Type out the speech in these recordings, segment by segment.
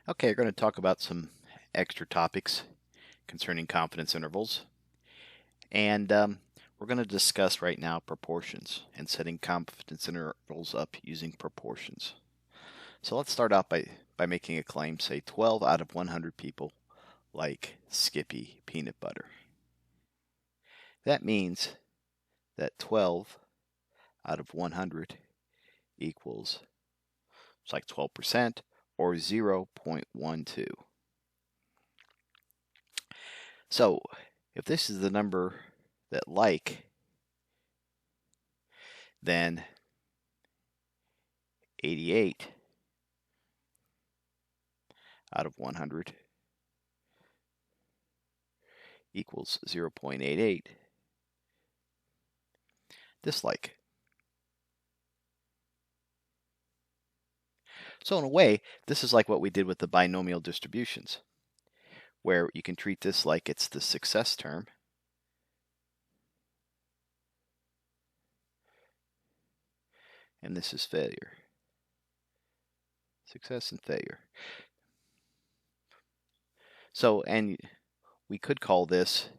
Okay, we're going to talk about some extra topics concerning confidence intervals. And we're going to discuss right now proportions and setting confidence intervals up using proportions. So let's start out by making a claim, say 12 out of 100 people like Skippy peanut butter. That means that 12 out of 100 equals, it's like 12% or 0.12. So if this is the number that like, then 88 out of 100 equals 0.88 dislike. So in a way, this is like what we did with the binomial distributions, where you can treat this like it's the success term, and this is failure. Success and failure. So, and we could call this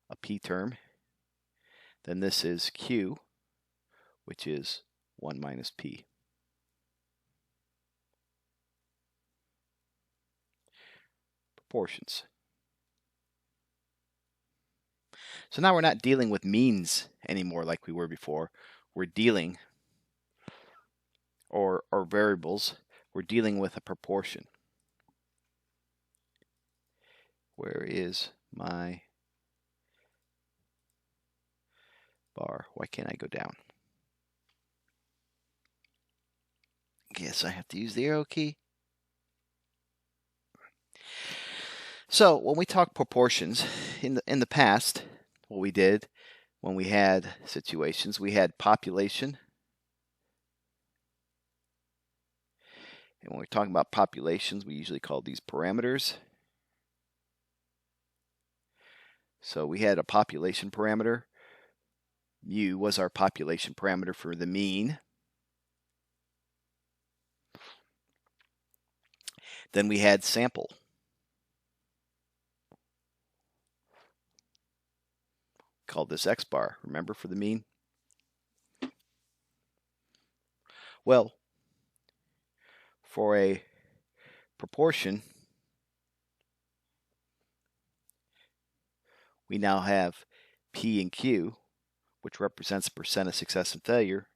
a p term. Then this is q, which is 1 minus p. Proportions. So now we're not dealing with means anymore like we were before. We're dealing, or variables, we're dealing with a proportion. Where is my bar? Why can't I go down? Guess I have to use the arrow key. So when we talk proportions, in the past, what we did when we had situations, we had population. And when we're talking about populations, we usually call these parameters. So we had a population parameter. Mu was our population parameter for the mean. Then we had sample. Called this x bar, remember, for the mean? Well, for a proportion, we now have P and Q, which represents percent of success and failure.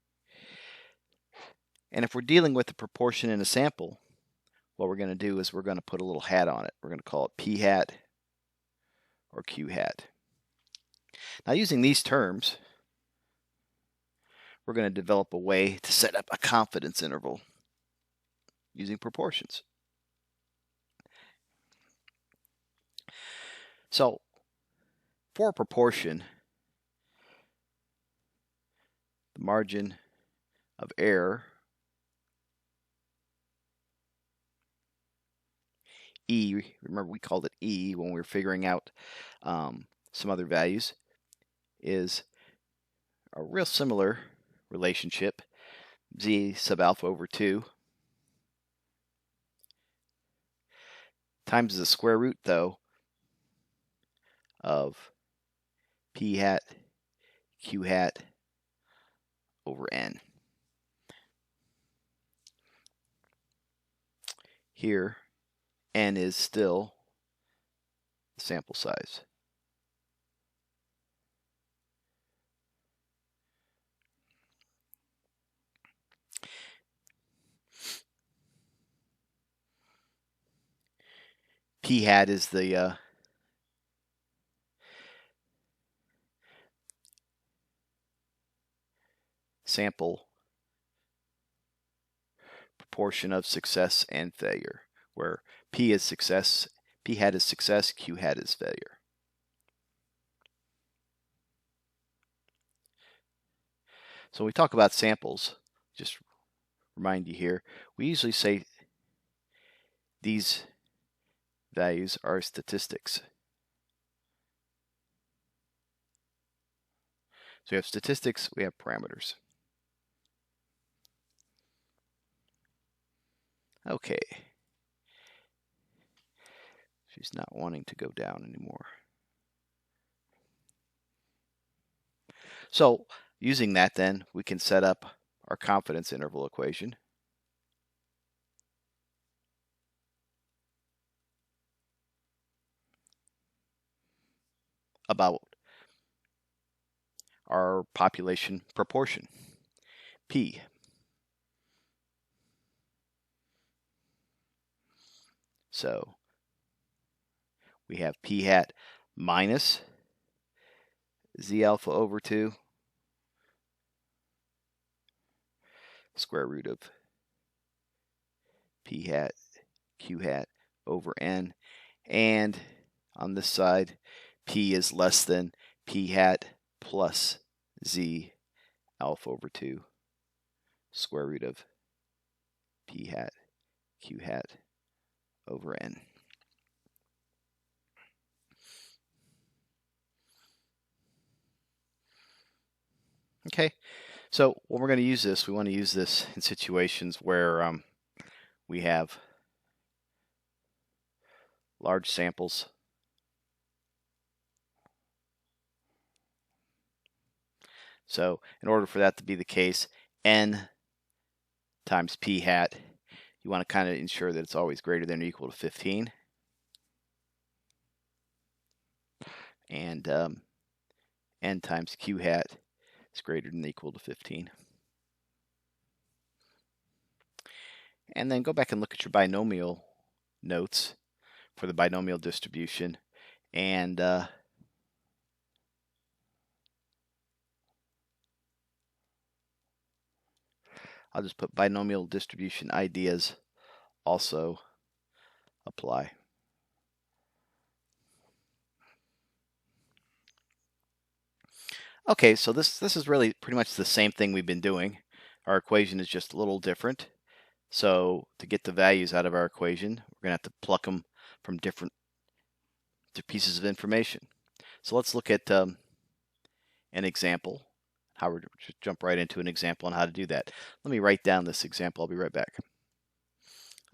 And if we're dealing with a proportion in a sample, what we're going to do is we're going to put a little hat on it. We're going to call it P hat or Q hat. Now, using these terms, we're going to develop a way to set up a confidence interval using proportions. So, for a proportion, the margin of error, E, remember we called it E when we were figuring out some other values, is a real similar relationship, z sub alpha over 2 times the square root, though, of p hat q hat over n. Here, n is still the sample size. P hat is the sample proportion of success and failure, where P is success, P hat is success, Q hat is failure. So when we talk about samples, just remind you here, we usually say these values are statistics. So we have statistics, we have parameters. Okay. She's not wanting to go down anymore. So using that, then we can set up our confidence interval equation. About our population proportion, P. So we have P hat minus Z alpha over 2 square root of P hat Q hat over N. And on this side, P is less than P hat plus Z alpha over 2 square root of P hat Q hat over N. Okay, so when we're going to use this, we want to use this in situations where we have large samples. So in order for that to be the case, N times P hat, you want to kind of ensure that it's always greater than or equal to 15. And N times Q hat is greater than or equal to 15. And then go back and look at your binomial notes for the binomial distribution. And I'll just put binomial distribution ideas also apply. Okay, so this is really pretty much the same thing we've been doing. Our equation is just a little different. So to get the values out of our equation, we're going to have to pluck them from different pieces of information. So let's look at an example. How we're just jump right into an example on how to do that. Let me write down this example. I'll be right back.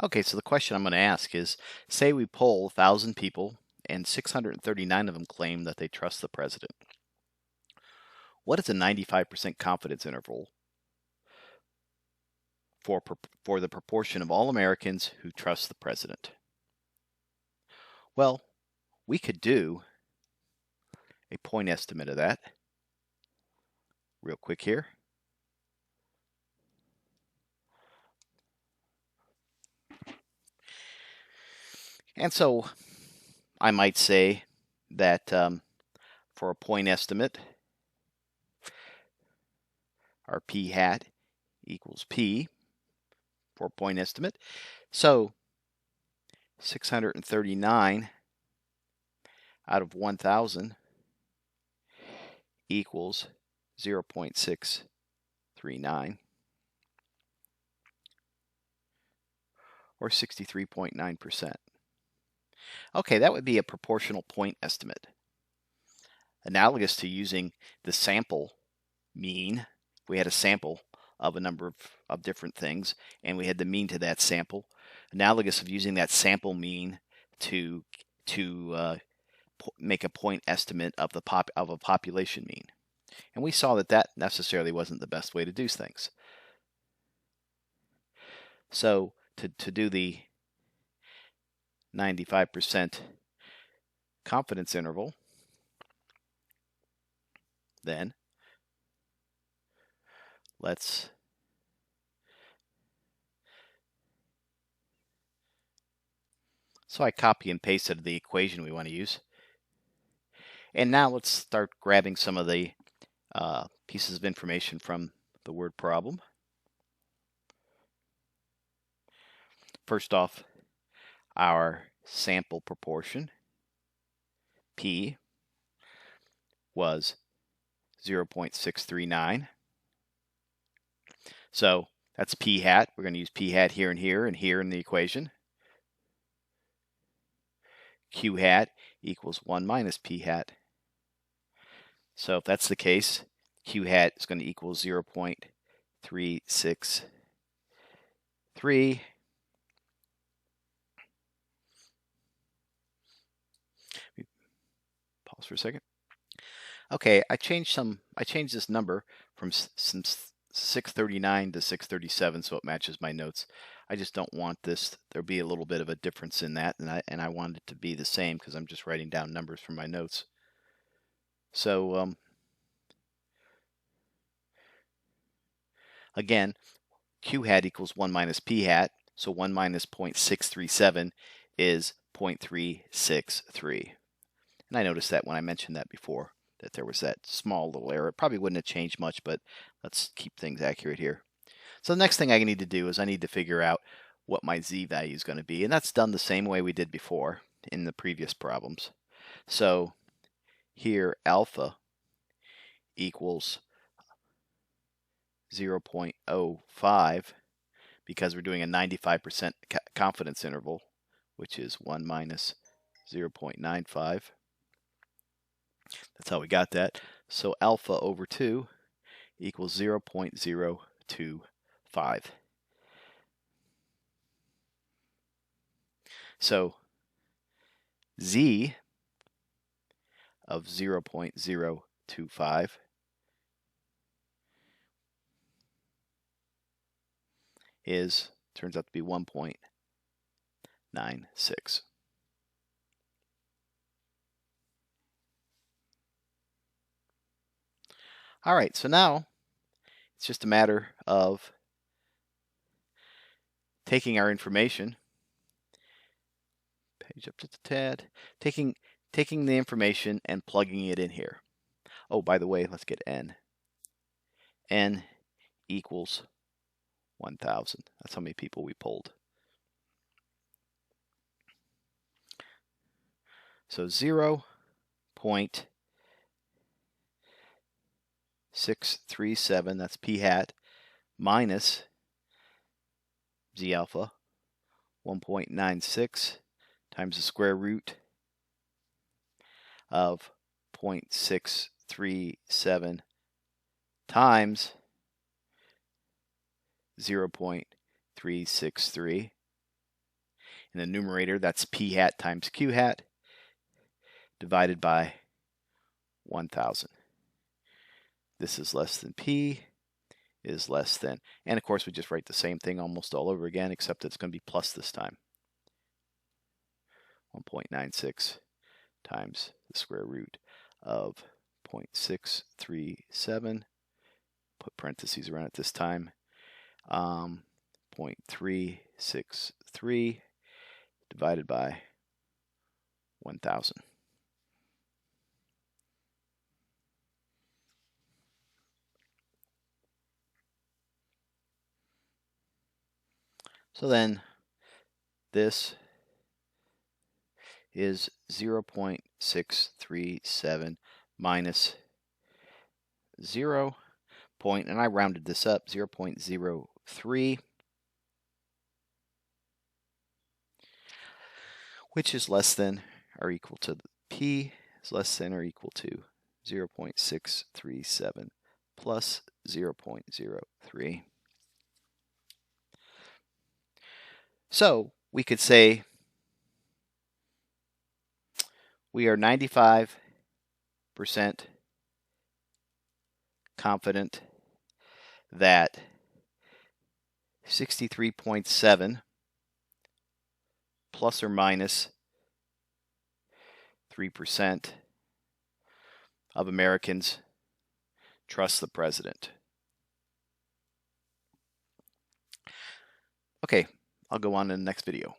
Okay, so the question I'm going to ask is, say we poll 1,000 people and 639 of them claim that they trust the president. What is a 95% confidence interval for the proportion of all Americans who trust the president? Well, we could do a point estimate of that real quick here. And so I might say that for a point estimate, our P hat equals P for a point estimate. So 639 out of 1,000 equals 0.639, or 63.9%. Okay, that would be a proportional point estimate. Analogous to using the sample mean, if we had a sample of a number of different things, and we had the mean to that sample, analogous of using that sample mean to make a point estimate of a population mean. And we saw that that necessarily wasn't the best way to do things. So to do the 95% confidence interval, then so I copy and pasted the equation we want to use. And now let's start grabbing some of the pieces of information from the word problem. First off, our sample proportion, P, was 0.639. So that's P hat. We're going to use P hat here and here in the equation. Q hat equals 1 minus P hat. So if that's the case, Q hat is going to equal 0.363. Pause for a second. Okay, I changed this number from some 639 to 637, so it matches my notes. I just don't want this. There'll be a little bit of a difference in that, and I want it to be the same because I'm just writing down numbers from my notes. So again, Q hat equals 1 minus P hat, so 1 minus 0.637 is 0.363. And I noticed that when I mentioned that before, that there was that small little error. It probably wouldn't have changed much, but let's keep things accurate here. So the next thing I need to do is I need to figure out what my z value is going to be, and that's done the same way we did before in the previous problems. So here alpha equals 0.05 because we're doing a 95% confidence interval, which is 1 minus 0.95. That's how we got that. So alpha over 2 equals 0.025. So z of 0.025 turns out to be 1.96. All right, so now it's just a matter of taking our information, page up just a tad, taking the information and plugging it in here. Oh, by the way, let's get n. N equals 1,000. That's how many people we polled. So 0.637, that's p hat, minus z alpha, 1.96 times the square root of 0.637 times 0.363. In the numerator, that's p hat times q hat divided by 1,000. This is less than p is less than, and of course we just write the same thing almost all over again, except it's going to be plus this time. 1.96 times the square root of 0.637, put parentheses around it this time, 0.363 divided by 1,000. So then this is 0.637 minus 0. And I rounded this up, 0.03, which is less than or equal to p is less than or equal to 0.637 plus 0.03. So we could say we are 95% confident that 63.7 plus or minus 3% of Americans trust the president. Okay, I'll go on to the next video.